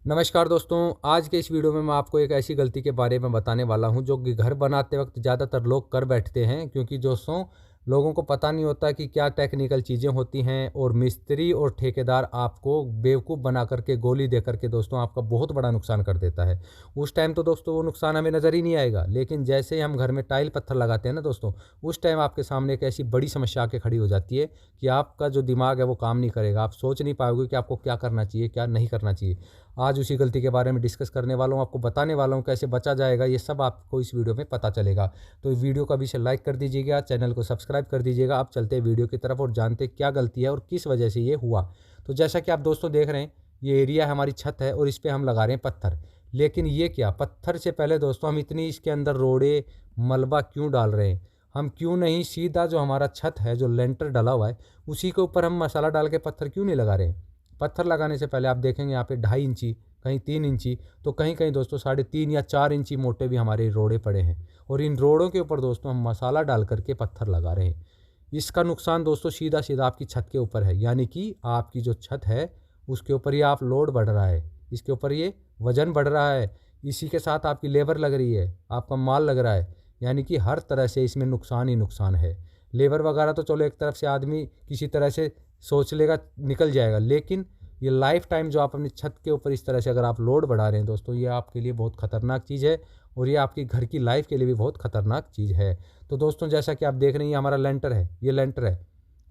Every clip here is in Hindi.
नमस्कार दोस्तों। आज के इस वीडियो में मैं आपको एक ऐसी गलती के बारे में बताने वाला हूं जो कि घर बनाते वक्त ज़्यादातर लोग कर बैठते हैं, क्योंकि दोस्तों लोगों को पता नहीं होता कि क्या टेक्निकल चीज़ें होती हैं और मिस्त्री और ठेकेदार आपको बेवकूफ़ बना करके गोली दे करके दोस्तों आपका बहुत बड़ा नुकसान कर देता है। उस टाइम तो दोस्तों वो नुकसान हमें नज़र ही नहीं आएगा, लेकिन जैसे ही हम घर में टाइल पत्थर लगाते हैं ना दोस्तों, उस टाइम आपके सामने एक ऐसी बड़ी समस्या आके खड़ी हो जाती है कि आपका जो दिमाग है वो काम नहीं करेगा। आप सोच नहीं पाओगे कि आपको क्या करना चाहिए, क्या नहीं करना चाहिए। आज उसी गलती के बारे में डिस्कस करने वाला हूँ, आपको बताने वाला हूँ कैसे बचा जाएगा। ये सब आपको इस वीडियो में पता चलेगा। तो वीडियो को अभी से लाइक कर दीजिएगा, चैनल को सब्सक्राइब कर दीजिएगा। अब चलते हैं वीडियो की तरफ और जानते हैं क्या गलती है और किस वजह से ये हुआ। तो जैसा कि आप दोस्तों देख रहे हैं, ये एरिया हमारी छत है और इस पर हम लगा रहे हैं पत्थर। लेकिन ये क्या, पत्थर से पहले दोस्तों हम इतनी इसके अंदर रोड़े मलबा क्यों डाल रहे हैं? हम क्यों नहीं सीधा जो हमारा छत है, जो लेंटर डला हुआ है, उसी के ऊपर हम मसाला डाल के पत्थर क्यों नहीं लगा रहे हैं? पत्थर लगाने से पहले आप देखेंगे यहाँ पे 2.5 इंची, कहीं 3 इंची, तो कहीं कहीं दोस्तों 3.5 या 4 इंची मोटे भी हमारे रोड़े पड़े हैं। और इन रोड़ों के ऊपर दोस्तों हम मसाला डाल करके पत्थर लगा रहे हैं। इसका नुकसान दोस्तों सीधा सीधा आपकी छत के ऊपर है, यानी कि आपकी जो छत है उसके ऊपर ये आप लोड बढ़ रहा है, इसके ऊपर ये वज़न बढ़ रहा है, इसी के साथ आपकी लेबर लग रही है, आपका माल लग रहा है, यानी कि हर तरह से इसमें नुकसान ही नुकसान है। लेबर वगैरह तो चलो एक तरफ से आदमी किसी तरह से सोच लेगा, निकल जाएगा, लेकिन ये लाइफ टाइम जो आप अपनी छत के ऊपर इस तरह से अगर आप लोड बढ़ा रहे हैं दोस्तों, ये आपके लिए बहुत ख़तरनाक चीज़ है और ये आपकी घर की लाइफ के लिए भी बहुत ख़तरनाक चीज़ है। तो दोस्तों जैसा कि आप देख रहे हैं, ये हमारा लेंटर है, ये लेंटर है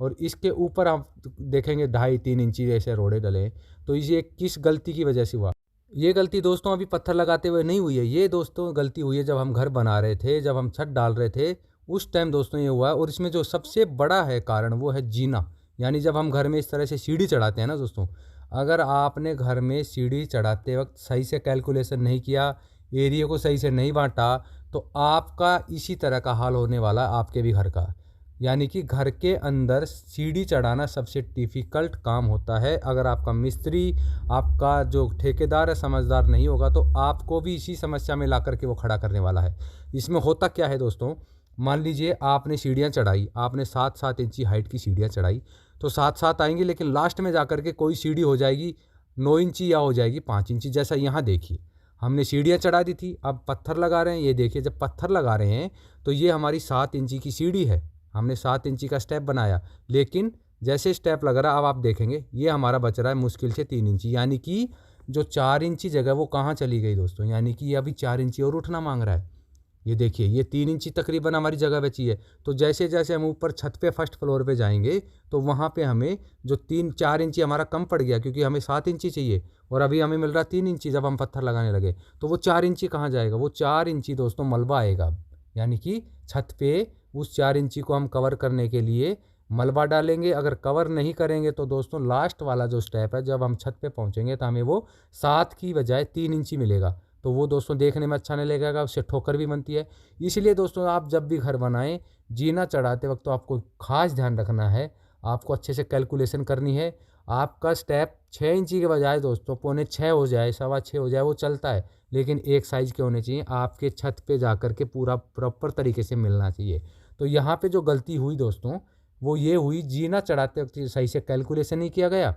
और इसके ऊपर आप देखेंगे 2.5-3 इंची जैसे रोड़े डले हैं। तो ये किस गलती की वजह से हुआ? ये गलती दोस्तों अभी पत्थर लगाते हुए नहीं हुई है, ये दोस्तों गलती हुई है जब हम घर बना रहे थे, जब हम छत डाल रहे थे, उस टाइम दोस्तों ये हुआ है। और इसमें जो सबसे बड़ा है कारण वो है जीना, यानी जब हम घर में इस तरह से सीढ़ी चढ़ाते हैं ना दोस्तों, अगर आपने घर में सीढ़ी चढ़ाते वक्त सही से कैलकुलेशन नहीं किया, एरिया को सही से नहीं बांटा, तो आपका इसी तरह का हाल होने वाला आपके भी घर का। यानी कि घर के अंदर सीढ़ी चढ़ाना सबसे डिफ़िकल्ट काम होता है। अगर आपका मिस्त्री, आपका जो ठेकेदार है, समझदार नहीं होगा तो आपको भी इसी समस्या में ला कर के वो खड़ा करने वाला है। इसमें होता क्या है दोस्तों, मान लीजिए आपने सीढ़ियाँ चढ़ाई, आपने 7-7 इंची हाइट की सीढ़ियाँ चढ़ाई, तो 7-7 आएंगी, लेकिन लास्ट में जा कर के कोई सीढ़ी हो जाएगी 9 इंची या हो जाएगी 5 इंची। जैसा यहाँ देखिए, हमने सीढ़ियाँ चढ़ा दी थी, अब पत्थर लगा रहे हैं। ये देखिए, जब पत्थर लगा रहे हैं तो ये हमारी 7 इंची की सीढ़ी है, हमने 7 इंची का स्टेप बनाया, लेकिन जैसे स्टेप लग रहा है अब आप देखेंगे ये हमारा बच रहा है मुश्किल से 3 इंची, यानी कि जो 4 इंची जगह वो कहाँ चली गई दोस्तों, यानी कि ये अभी 4 इंची और उठना मांग रहा है। ये देखिए, ये 3 इंची तकरीबन हमारी जगह बची है। तो जैसे जैसे हम ऊपर छत पे फर्स्ट फ्लोर पे जाएंगे तो वहाँ पे हमें जो 3-4 इंची हमारा कम पड़ गया, क्योंकि हमें 7 इंची चाहिए और अभी हमें मिल रहा 3 इंची। जब हम पत्थर लगाने लगे तो वो 4 इंची कहाँ जाएगा? वो 4 इंची दोस्तों मलबा आएगा, यानी कि छत पे उस 4 इंची को हम कवर करने के लिए मलबा डालेंगे। अगर कवर नहीं करेंगे तो दोस्तों लास्ट वाला जो स्टेप है, जब हम छत पे पहुंचेंगे तो हमें वो 7 की बजाय 3 इंची मिलेगा। तो वो दोस्तों देखने में अच्छा नहीं लगेगा, उससे ठोकर भी बनती है। इसलिए दोस्तों आप जब भी घर बनाएं, जीना चढ़ाते वक्त तो आपको खास ध्यान रखना है, आपको अच्छे से कैलकुलेशन करनी है। आपका स्टेप 6 इंची के बजाय दोस्तों 5.25 हो जाए, 6.25 हो जाए, वो चलता है, लेकिन एक साइज़ के होने चाहिए। आपके छत पे जा कर के पूरा प्रॉपर तरीके से मिलना चाहिए। तो यहाँ पे जो गलती हुई दोस्तों वो ये हुई, जीना चढ़ाते वक्त सही से कैलकुलेशन नहीं किया गया।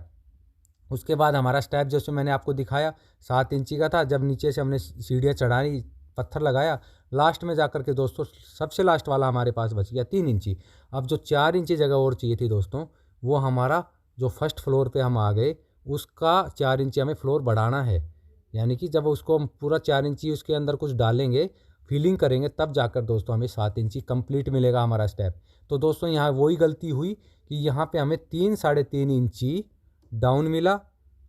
उसके बाद हमारा स्टेप जैसे मैंने आपको दिखाया 7 इंची का था, जब नीचे से हमने सीढ़ियाँ चढ़ाई, पत्थर लगाया, लास्ट में जाकर के दोस्तों सबसे लास्ट वाला हमारे पास बच गया 3 इंची। अब जो 4 इंची जगह और चाहिए थी दोस्तों, वो हमारा जो फर्स्ट फ्लोर पे हम आ गए, उसका 4 इंची हमें फ्लोर बढ़ाना है। यानी कि जब उसको हम पूरा 4 इंची उसके अंदर कुछ डालेंगे, फिलिंग करेंगे, तब जाकर दोस्तों हमें 7 इंची कंप्लीट मिलेगा हमारा स्टेप। तो दोस्तों यहाँ वही गलती हुई कि यहाँ पे हमें 3-3.5 इंची डाउन मिला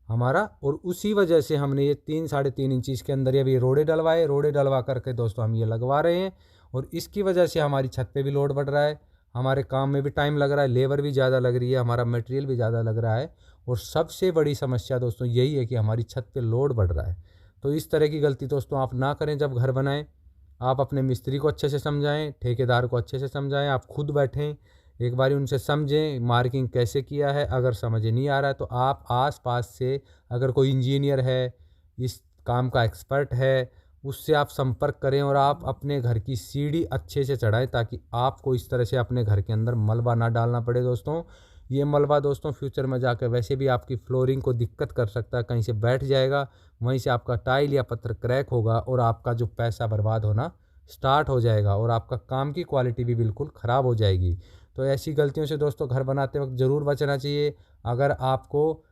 हमारा, और उसी वजह से हमने ये 3-3.5 इंची इसके अंदर ये भी रोड़े डलवाए। रोड़े डलवा करके दोस्तों हम ये लगवा रहे हैं, और इसकी वजह से हमारी छत पे भी लोड बढ़ रहा है, हमारे काम में भी टाइम लग रहा है, लेबर भी ज़्यादा लग रही है, हमारा मटेरियल भी ज़्यादा लग रहा है, और सबसे बड़ी समस्या दोस्तों यही है कि हमारी छत पे लोड बढ़ रहा है। तो इस तरह की गलती दोस्तों आप ना करें जब घर बनाएं। आप अपने मिस्त्री को अच्छे से समझाएं, ठेकेदार को अच्छे से समझाएं, आप खुद बैठें, एक बारी उनसे समझें मार्किंग कैसे किया है। अगर समझ नहीं आ रहा है तो आप आस-पास से अगर कोई इंजीनियर है, इस काम का एक्सपर्ट है, उससे आप संपर्क करें और आप अपने घर की सीढ़ी अच्छे से चढ़ाएँ, ताकि आपको इस तरह से अपने घर के अंदर मलबा ना डालना पड़े दोस्तों। ये मलबा दोस्तों फ्यूचर में जाकर वैसे भी आपकी फ्लोरिंग को दिक्कत कर सकता है, कहीं से बैठ जाएगा, वहीं से आपका टाइल या पत्थर क्रैक होगा और आपका जो पैसा बर्बाद होना स्टार्ट हो जाएगा और आपका काम की क्वालिटी भी बिल्कुल ख़राब हो जाएगी। तो ऐसी गलतियों से दोस्तों घर बनाते वक्त ज़रूर बचना चाहिए। अगर आपको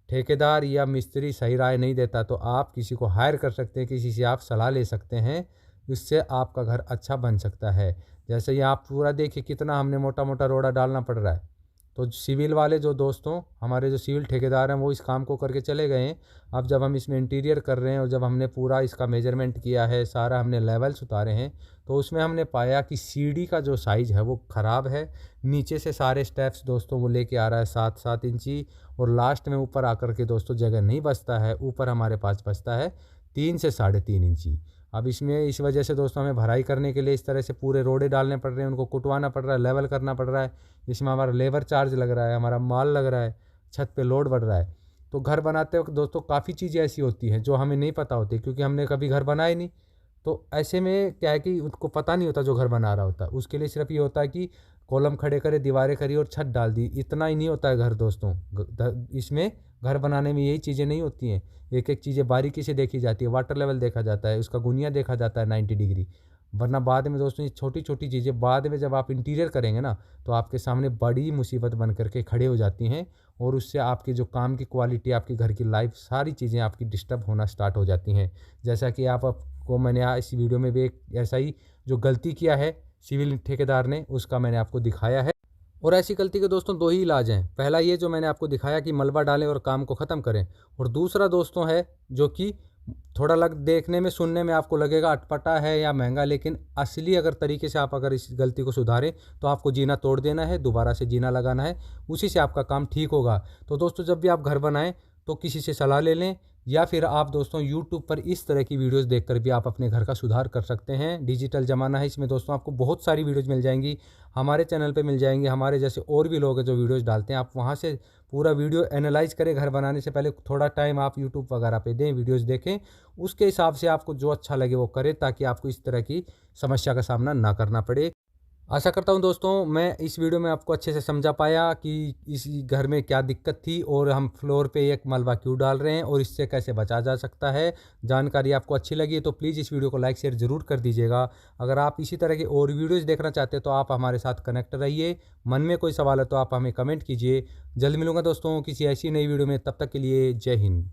ठेकेदार या मिस्त्री सही राय नहीं देता तो आप किसी को हायर कर सकते हैं, किसी से आप सलाह ले सकते हैं, इससे आपका घर अच्छा बन सकता है। जैसे ये आप पूरा देखिए कितना हमने मोटा मोटा रोड़ा डालना पड़ रहा है। तो सिविल वाले जो दोस्तों हमारे जो सिविल ठेकेदार हैं वो इस काम को करके चले गए हैं। अब जब हम इसमें इंटीरियर कर रहे हैं और जब हमने पूरा इसका मेजरमेंट किया है, सारा हमने लेवल्स उतारे हैं, तो उसमें हमने पाया कि सीढ़ी का जो साइज़ है वो ख़राब है। नीचे से सारे स्टेप्स दोस्तों वो लेके आ रहा है 7-7 इंची और लास्ट में ऊपर आकर के दोस्तों जगह नहीं बचता है। ऊपर हमारे पास बचता है 3 से 3.5 इंची। अब इसमें इस वजह से दोस्तों हमें भराई करने के लिए इस तरह से पूरे रोड़े डालने पड़ रहे हैं, उनको कुटवाना पड़ रहा है, लेवल करना पड़ रहा है। इसमें हमारा लेबर चार्ज लग रहा है, हमारा माल लग रहा है, छत पे लोड बढ़ रहा है। तो घर बनाते वक्त दोस्तों काफ़ी चीज़ें ऐसी होती हैं जो हमें नहीं पता होती, क्योंकि हमने कभी घर बनाया नहीं। तो ऐसे में क्या है कि उसको पता नहीं होता जो घर बना रहा होता, उसके लिए सिर्फ ये होता है कि कॉलम खड़े करे, दीवारें करी और छत डाल दी, इतना ही नहीं होता है घर दोस्तों। इसमें घर बनाने में यही चीज़ें नहीं होती हैं, एक एक चीज़ें बारीकी से देखी जाती है, वाटर लेवल देखा जाता है, उसका गुनिया देखा जाता है 90 डिग्री। वरना बाद में दोस्तों ये छोटी छोटी चीज़ें बाद में जब आप इंटीरियर करेंगे ना, तो आपके सामने बड़ी मुसीबत बन करके खड़े हो जाती हैं और उससे आपकी जो काम की क्वालिटी, आपकी घर की लाइफ, सारी चीज़ें आपकी डिस्टर्ब होना स्टार्ट हो जाती हैं। जैसा कि आपको मैंने इस वीडियो में भी एक ऐसा ही जो गलती किया है सिविल ठेकेदार ने, उसका मैंने आपको दिखाया है। और ऐसी गलती के दोस्तों 2 ही इलाज हैं। पहला ये जो मैंने आपको दिखाया कि मलबा डालें और काम को ख़त्म करें, और दूसरा दोस्तों है जो कि थोड़ा देखने में सुनने में आपको लगेगा अटपटा है या महंगा, लेकिन असली अगर तरीके से आप अगर इस गलती को सुधारें तो आपको जीना तोड़ देना है, दोबारा से जीना लगाना है, उसी से आपका काम ठीक होगा। तो दोस्तों जब भी आप घर बनाएं तो किसी से सलाह ले लें, या फिर आप दोस्तों यूट्यूब पर इस तरह की वीडियोस देखकर भी आप अपने घर का सुधार कर सकते हैं। डिजिटल ज़माना है, इसमें दोस्तों आपको बहुत सारी वीडियोस मिल जाएंगी, हमारे चैनल पे मिल जाएंगी, हमारे जैसे और भी लोग हैं जो वीडियोस डालते हैं। आप वहां से पूरा वीडियो एनालाइज करें, घर बनाने से पहले थोड़ा टाइम आप यूट्यूब वगैरह पे दें, वीडियोज़ देखें, उसके हिसाब से आपको जो अच्छा लगे वो करें, ताकि आपको इस तरह की समस्या का सामना ना करना पड़े। आशा करता हूं दोस्तों मैं इस वीडियो में आपको अच्छे से समझा पाया कि इस घर में क्या दिक्कत थी और हम फ्लोर पे एक मलबा क्यों डाल रहे हैं और इससे कैसे बचा जा सकता है। जानकारी आपको अच्छी लगी है तो प्लीज़ इस वीडियो को लाइक शेयर ज़रूर कर दीजिएगा। अगर आप इसी तरह के और वीडियोज़ देखना चाहते हैं तो आप हमारे साथ कनेक्ट रहिए। मन में कोई सवाल है तो आप हमें कमेंट कीजिए। जल्द मिलूंगा दोस्तों किसी ऐसी नई वीडियो में, तब तक के लिए जय हिंद।